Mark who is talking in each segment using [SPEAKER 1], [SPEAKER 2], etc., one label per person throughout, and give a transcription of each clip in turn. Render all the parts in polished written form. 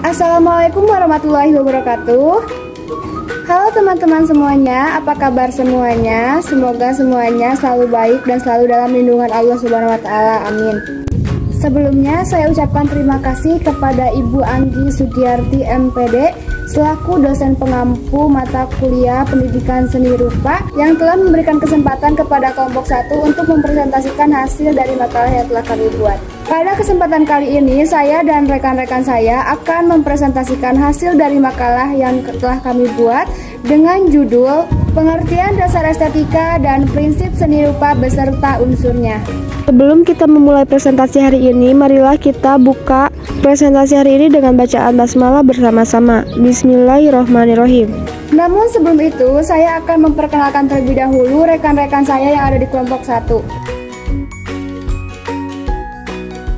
[SPEAKER 1] Assalamualaikum warahmatullahi wabarakatuh. Halo teman-teman semuanya, apa kabar semuanya? Semoga semuanya selalu baik dan selalu dalam lindungan Allah Subhanahu wa Ta'ala. Amin. Sebelumnya saya ucapkan terima kasih kepada Ibu Anggi Sugiyarti MPD selaku dosen pengampu mata kuliah Pendidikan Seni Rupa yang telah memberikan kesempatan kepada kelompok 1 untuk mempresentasikan hasil dari makalah yang telah kami buat. Pada kesempatan kali ini, saya dan rekan-rekan saya akan mempresentasikan hasil dari makalah yang telah kami buat dengan judul Pengertian Dasar Estetika dan Prinsip Seni Rupa beserta unsurnya. Sebelum kita memulai presentasi hari ini, marilah kita buka presentasi hari ini dengan bacaan basmalah bersama-sama. Bismillahirrahmanirrahim. Namun sebelum itu, saya akan memperkenalkan terlebih dahulu rekan-rekan saya yang ada di kelompok 1.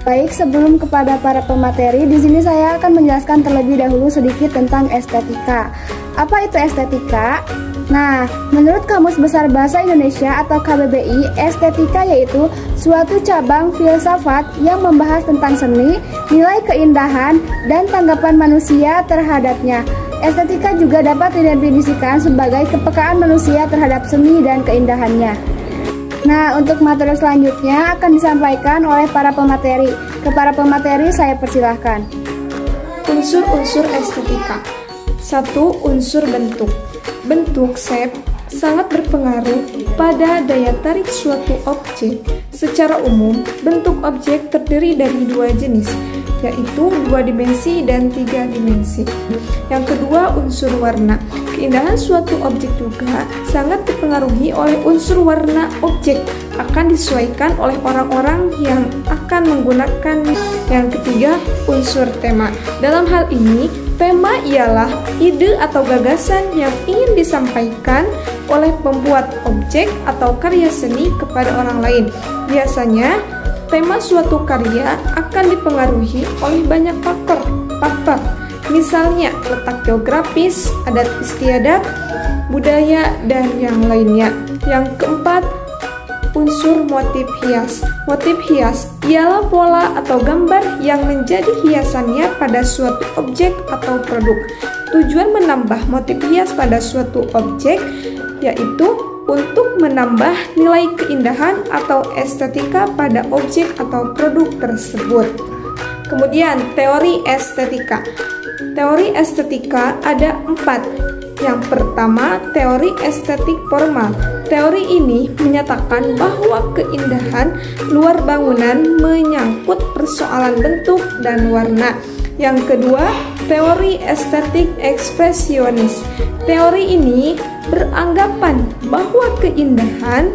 [SPEAKER 1] Baik, sebelum kepada para pemateri, di sini saya akan menjelaskan terlebih dahulu sedikit tentang estetika. Apa itu estetika? Nah, menurut Kamus Besar Bahasa Indonesia atau KBBI, estetika yaitu suatu cabang filsafat yang membahas tentang seni, nilai keindahan, dan tanggapan manusia terhadapnya. Estetika juga dapat didefinisikan sebagai kepekaan manusia terhadap seni dan keindahannya. Nah, untuk materi selanjutnya akan disampaikan oleh para pemateri. Ke para pemateri saya persilahkan.
[SPEAKER 2] Unsur-unsur estetika. 1. Unsur bentuk. Bentuk shape sangat berpengaruh pada daya tarik suatu objek. Secara umum, bentuk objek terdiri dari 2 jenis, yaitu 2 dimensi dan 3 dimensi. Yang kedua, unsur warna. Keindahan suatu objek juga sangat dipengaruhi oleh unsur warna objek, akan disesuaikan oleh orang-orang yang akan menggunakan. Yang ketiga, unsur tema. Dalam hal ini, tema ialah ide atau gagasan yang ingin disampaikan oleh pembuat objek atau karya seni kepada orang lain. Biasanya, tema suatu karya akan dipengaruhi oleh banyak faktor. Misalnya, letak geografis, adat istiadat, budaya, dan yang lainnya. Yang keempat, unsur motif hias. Motif hias ialah pola atau gambar yang menjadi hiasannya pada suatu objek atau produk. Tujuan menambah motif hias pada suatu objek yaitu untuk menambah nilai keindahan atau estetika pada objek atau produk tersebut. Kemudian, teori estetika. Teori estetika ada 4. Yang pertama, teori estetik formal. Teori ini menyatakan bahwa keindahan luar bangunan menyangkut persoalan bentuk dan warna. Yang kedua, teori estetik ekspresionis. Teori ini beranggapan bahwa keindahan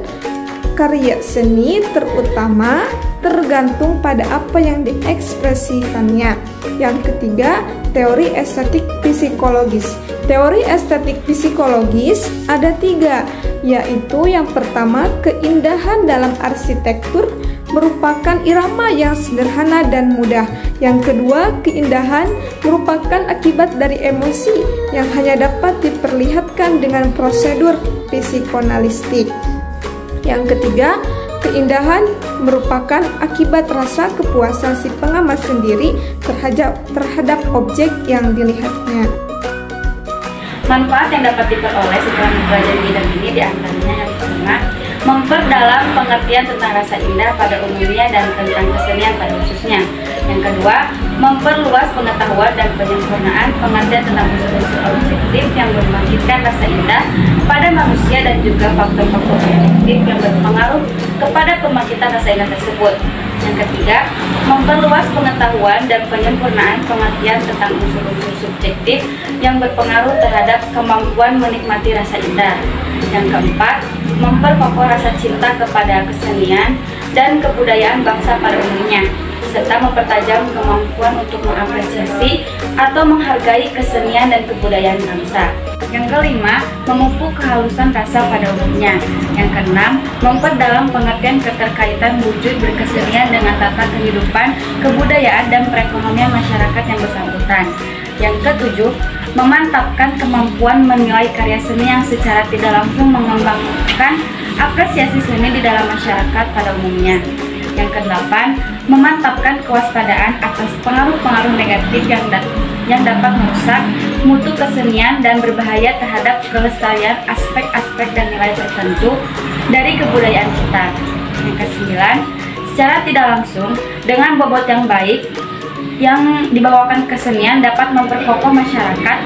[SPEAKER 2] karya seni terutama tergantung pada apa yang diekspresikannya. Yang ketiga, teori estetik psikologis. Teori estetik psikologis ada 3, yaitu yang pertama, keindahan dalam arsitektur merupakan irama yang sederhana dan mudah. Yang kedua, keindahan merupakan akibat dari emosi yang hanya dapat diperlihatkan dengan prosedur psikoanalitik. Yang ketiga, keindahan merupakan akibat rasa kepuasan si pengamat sendiri terhadap objek yang dilihatnya.
[SPEAKER 3] Manfaat yang dapat diperoleh setelah mempelajari bidang ini diantaranya yang pertama, memperdalam pengertian tentang rasa indah pada umumnya dan tentang kesenian pada khususnya. Yang kedua, memperluas pengetahuan dan penyempurnaan pengertian tentang unsur-unsur objektif yang membangkitkan rasa indah pada manusia dan juga faktor-faktor objektif yang berpengaruh kepada pembangkitan rasa indah tersebut. Yang ketiga, memperluas pengetahuan dan penyempurnaan pengertian tentang unsur-unsur subjektif yang berpengaruh terhadap kemampuan menikmati rasa indah. Yang keempat, memperkokoh rasa cinta kepada kesenian dan kebudayaan bangsa pada umumnya, serta mempertajam kemampuan untuk mengapresiasi atau menghargai kesenian dan kebudayaan bangsa. Yang kelima, memupuk kehalusan rasa pada umumnya. Yang keenam, memperdalam pengertian keterkaitan wujud berkesenian dengan tata kehidupan, kebudayaan, dan perekonomian masyarakat yang bersangkutan. Yang ketujuh, memantapkan kemampuan menilai karya seni yang secara tidak langsung mengembangkan apresiasi seni di dalam masyarakat pada umumnya. Yang kedelapan, memantapkan kewaspadaan atas pengaruh-pengaruh negatif yang yang dapat merusak mutu kesenian dan berbahaya terhadap kelestarian aspek-aspek dan nilai tertentu dari kebudayaan kita. Yang kesembilan, secara tidak langsung dengan bobot yang baik yang dibawakan kesenian dapat memperkokoh masyarakat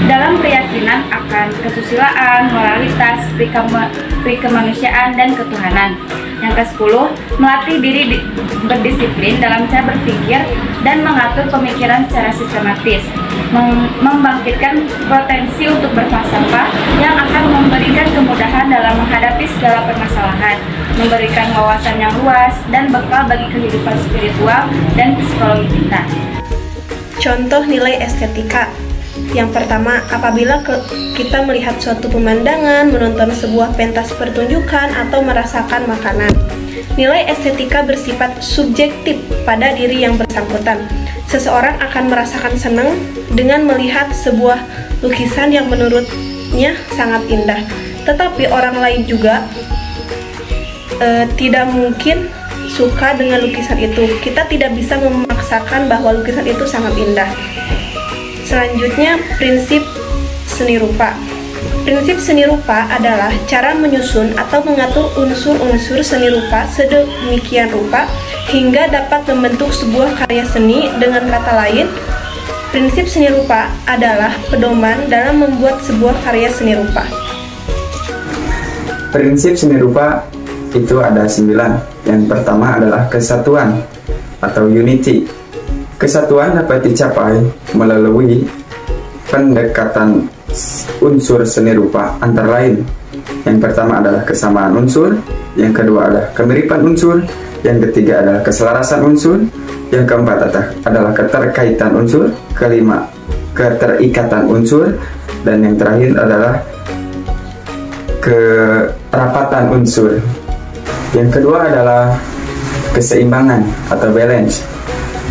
[SPEAKER 3] dalam keyakinan akan kesusilaan, moralitas, kemanusiaan, dan ketuhanan. Yang ke-10, melatih diri berdisiplin dalam cara berpikir dan mengatur pemikiran secara sistematis, membangkitkan potensi untuk berfalsafah yang akan memberikan kemudahan dalam menghadapi segala permasalahan, memberikan wawasan yang luas dan bekal bagi kehidupan spiritual dan psikologi kita.
[SPEAKER 4] Contoh nilai estetika. Yang pertama, apabila kita melihat suatu pemandangan, menonton sebuah pentas pertunjukan, atau merasakan makanan. Nilai estetika bersifat subjektif pada diri yang bersangkutan. Seseorang akan merasakan senang dengan melihat sebuah lukisan yang menurutnya sangat indah. Tetapi orang lain juga tidak mungkin suka dengan lukisan itu. Kita tidak bisa memaksakan bahwa lukisan itu sangat indah. Selanjutnya, prinsip seni rupa. Prinsip seni rupa adalah cara menyusun atau mengatur unsur-unsur seni rupa sedemikian rupa hingga dapat membentuk sebuah karya seni. Dengan kata lain, prinsip seni rupa adalah pedoman dalam membuat sebuah karya seni rupa.
[SPEAKER 5] Prinsip seni rupa itu ada 9. Yang pertama adalah kesatuan atau unity. Kesatuan dapat dicapai melalui pendekatan unsur seni rupa antara lain. Yang pertama adalah kesamaan unsur, yang kedua adalah kemiripan unsur, yang ketiga adalah keselarasan unsur, yang keempat adalah keterkaitan unsur, kelima keterikatan unsur, dan yang terakhir adalah kerapatan unsur. Yang kedua adalah keseimbangan atau balance.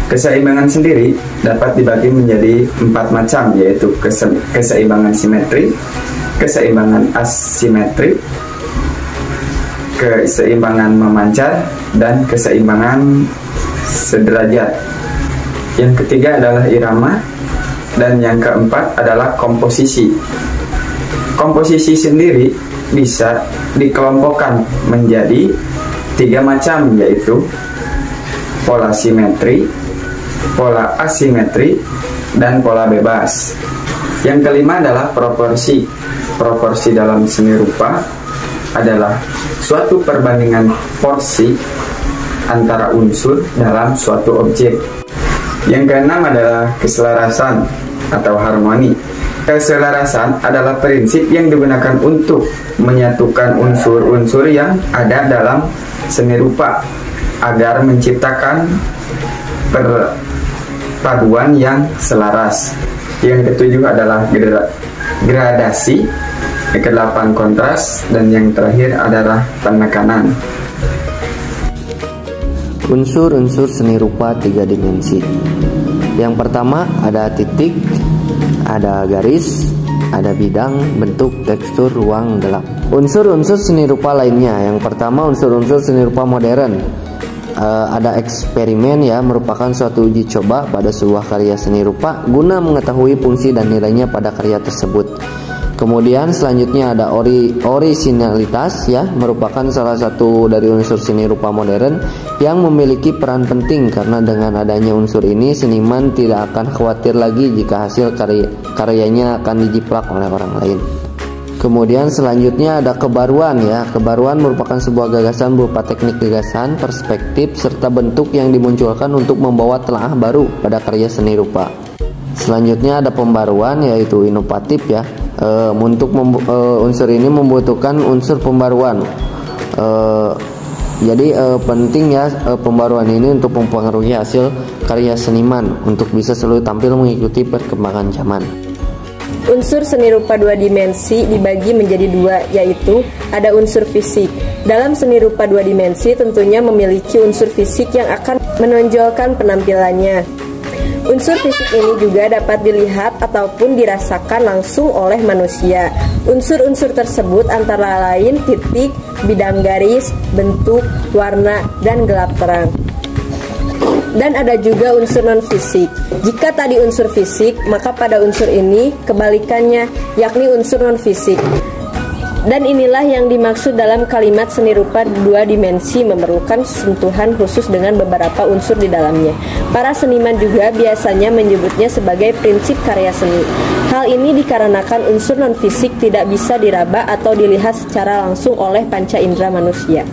[SPEAKER 5] Keseimbangan sendiri dapat dibagi menjadi 4 macam, yaitu keseimbangan simetri, keseimbangan asimetri, keseimbangan memancar, dan keseimbangan sederajat. Yang ketiga adalah irama, dan yang keempat adalah komposisi. Komposisi sendiri bisa dikelompokkan menjadi 3 macam, yaitu pola simetri, pola asimetri, dan pola bebas. Yang kelima adalah proporsi. Proporsi dalam seni rupa adalah suatu perbandingan porsi antara unsur dalam suatu objek. Yang keenam adalah keselarasan atau harmoni. Keselarasan adalah prinsip yang digunakan untuk menyatukan unsur-unsur yang ada dalam seni rupa agar menciptakan perpaduan yang selaras. Yang ketujuh adalah gradasi, yang kedelapan kontras, dan yang terakhir adalah penekanan.
[SPEAKER 6] Unsur-unsur seni rupa 3 dimensi. Yang pertama ada titik, ada garis, ada bidang, bentuk, tekstur, ruang, gelap. Unsur-unsur seni rupa lainnya. Yang pertama unsur-unsur seni rupa modern. Ada eksperimen, ya, merupakan suatu uji coba pada sebuah karya seni rupa guna mengetahui fungsi dan nilainya pada karya tersebut. Kemudian selanjutnya ada orisinalitas, ya, merupakan salah satu dari unsur seni rupa modern yang memiliki peran penting karena dengan adanya unsur ini seniman tidak akan khawatir lagi jika hasil karyanya akan dijiplak oleh orang lain. Kemudian selanjutnya ada kebaruan, ya. Kebaruan merupakan sebuah gagasan berupa teknik gagasan, perspektif, serta bentuk yang dimunculkan untuk membawa telaah baru pada karya seni rupa. Selanjutnya ada pembaruan, yaitu inovatif, ya. Untuk unsur ini membutuhkan unsur pembaruan. Jadi penting, ya, pembaruan ini untuk mempengaruhi hasil karya seniman untuk bisa selalu tampil mengikuti perkembangan zaman.
[SPEAKER 7] Unsur seni rupa 2 dimensi dibagi menjadi 2, yaitu ada unsur fisik. Dalam seni rupa 2 dimensi tentunya memiliki unsur fisik yang akan menonjolkan penampilannya. Unsur fisik ini juga dapat dilihat ataupun dirasakan langsung oleh manusia. Unsur-unsur tersebut antara lain titik, bidang garis, bentuk, warna, dan gelap terang. Dan ada juga unsur non-fisik. Jika tadi unsur fisik, maka pada unsur ini kebalikannya, yakni unsur non-fisik. Dan inilah yang dimaksud dalam kalimat seni rupa 2 dimensi memerlukan sentuhan khusus dengan beberapa unsur di dalamnya. Para seniman juga biasanya menyebutnya sebagai prinsip karya seni. Hal ini dikarenakan unsur non-fisik tidak bisa diraba atau dilihat secara langsung oleh panca indera manusia.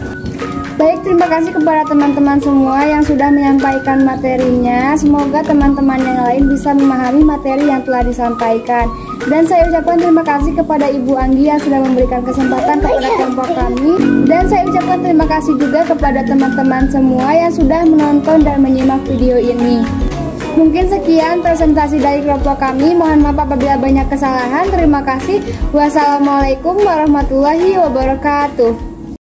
[SPEAKER 1] Baik, terima kasih kepada teman-teman semua yang sudah menyampaikan materinya. Semoga teman-teman yang lain bisa memahami materi yang telah disampaikan. Dan saya ucapkan terima kasih kepada Ibu Anggi yang sudah memberikan kesempatan kepada kelompok kami. Dan saya ucapkan terima kasih juga kepada teman-teman semua yang sudah menonton dan menyimak video ini. Mungkin sekian presentasi dari kelompok kami. Mohon maaf apabila banyak kesalahan. Terima kasih. Wassalamualaikum warahmatullahi wabarakatuh.